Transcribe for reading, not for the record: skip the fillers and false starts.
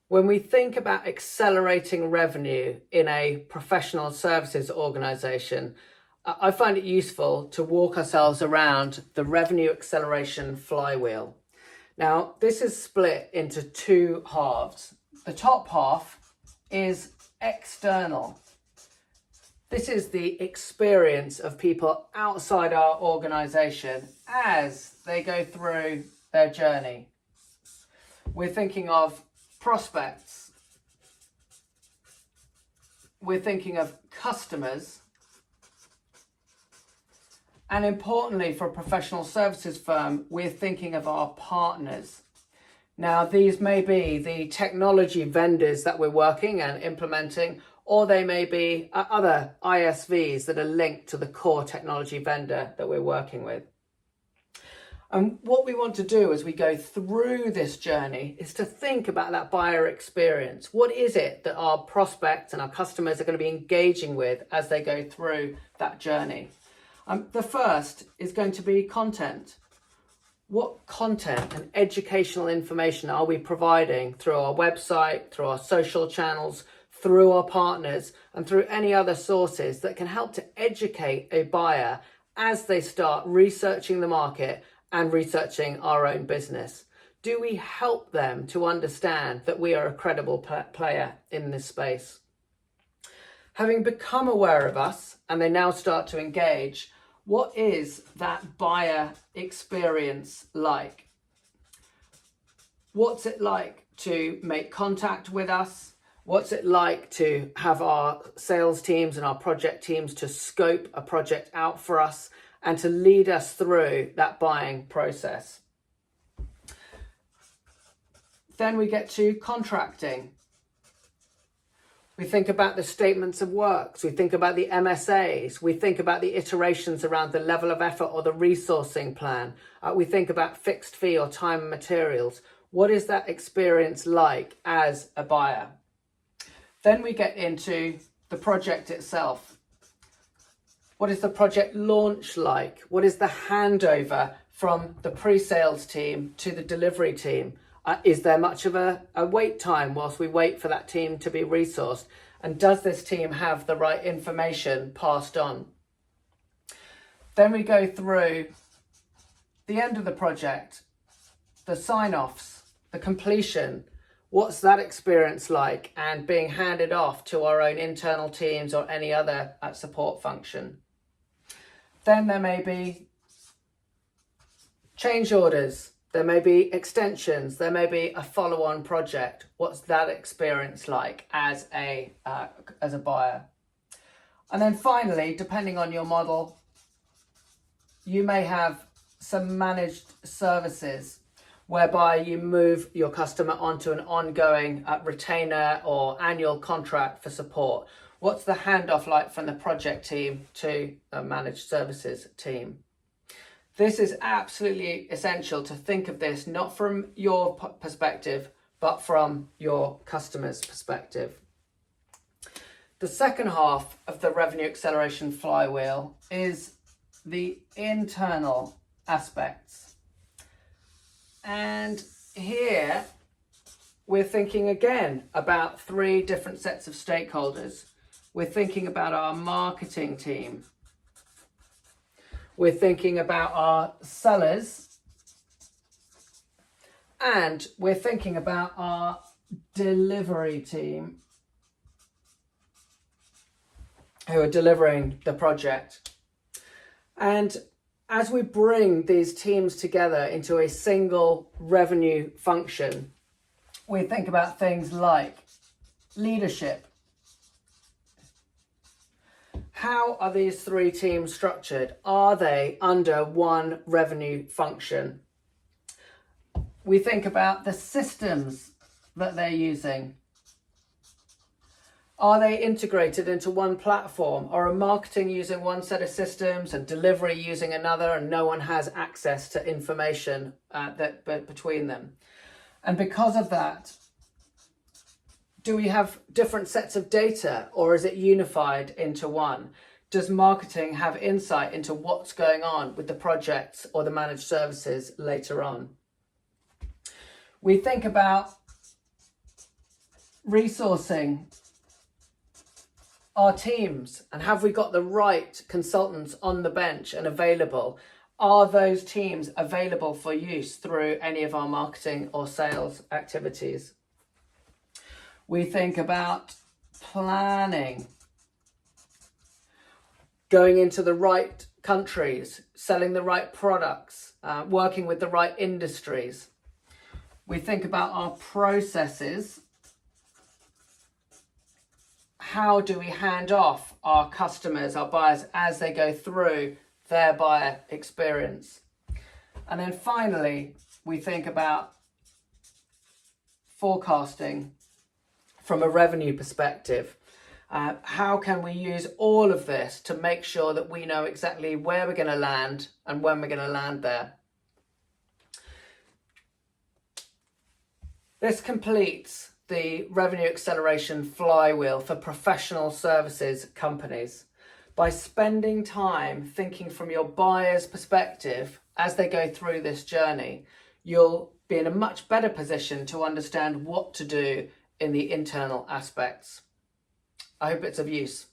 When we think about accelerating revenue in a professional services organization, I find it useful to walk ourselves around the revenue acceleration flywheel. Now, this is split into two halves. The top half is external. This is the experience of people outside our organization as they go through their journey. We're thinking of prospects. We're thinking of customers. And importantly, for a professional services firm, we're thinking of our partners. Now, these may be the technology vendors that we're working and implementing, or they may be other ISVs that are linked to the core technology vendor that we're working with. And what we want to do as we go through this journey is to think about that buyer experience. What is it that our prospects and our customers are going to be engaging with as they go through that journey? The first is going to be content. What content and educational information are we providing through our website, through our social channels, through our partners, and through any other sources that can help to educate a buyer as they start researching the market and researching our own business? Do we help them to understand that we are a credible player in this space? Having become aware of us and they now start to engage, what is that buyer experience like? What's it like to make contact with us? What's it like to have our sales teams and our project teams to scope a project out for us and to lead us through that buying process? Then we get to contracting. We think about the statements of works, we think about the MSAs, we think about the iterations around the level of effort or the resourcing plan. We think about fixed fee or time and materials. What is that experience like as a buyer? Then we get into the project itself. What is the project launch like? What is the handover from the pre-sales team to the delivery team? Is there much of a wait time whilst we wait for that team to be resourced? And does this team have the right information passed on? Then we go through the end of the project, the sign-offs, the completion. What's that experience like? And being handed off to our own internal teams or any other support function. Then there may be change orders. There may be extensions, there may be a follow-on project. What's that experience like as a buyer? And then finally, depending on your model, you may have some managed services whereby you move your customer onto an ongoing retainer or annual contract for support. What's the handoff like from the project team to a managed services team? This is absolutely essential to think of this not from your perspective, but from your customer's perspective. The second half of the revenue acceleration flywheel is the internal aspects. And here we're thinking again about three different sets of stakeholders. We're thinking about our marketing team. We're thinking about our sellers, and we're thinking about our delivery team who are delivering the project. And as we bring these teams together into a single revenue function, we think about things like leadership. How are these three teams structured? Are they under one revenue function? We think about the systems that they're using. Are they integrated into one platform, or are marketing using one set of systems and delivery using another, and no one has access to information between them? And because of that, do we have different sets of data, or is it unified into one? Does marketing have insight into what's going on with the projects or the managed services later on? We think about Resourcing our teams, and have we got the right consultants on the bench and available? Are those teams available for use through any of our marketing or sales activities? We think about planning, going into the right countries, selling the right products, working with the right industries. We think about our processes. How do we hand off our customers, our buyers, as they go through their buyer experience? And then finally, we think about forecasting from a revenue perspective. How can we use all of this to make sure that we know exactly where we're going to land and when we're going to land there? This completes the revenue acceleration flywheel for professional services companies. By spending time thinking from your buyer's perspective as they go through this journey, you'll be in a much better position to understand what to do in the internal aspects. I hope it's of use.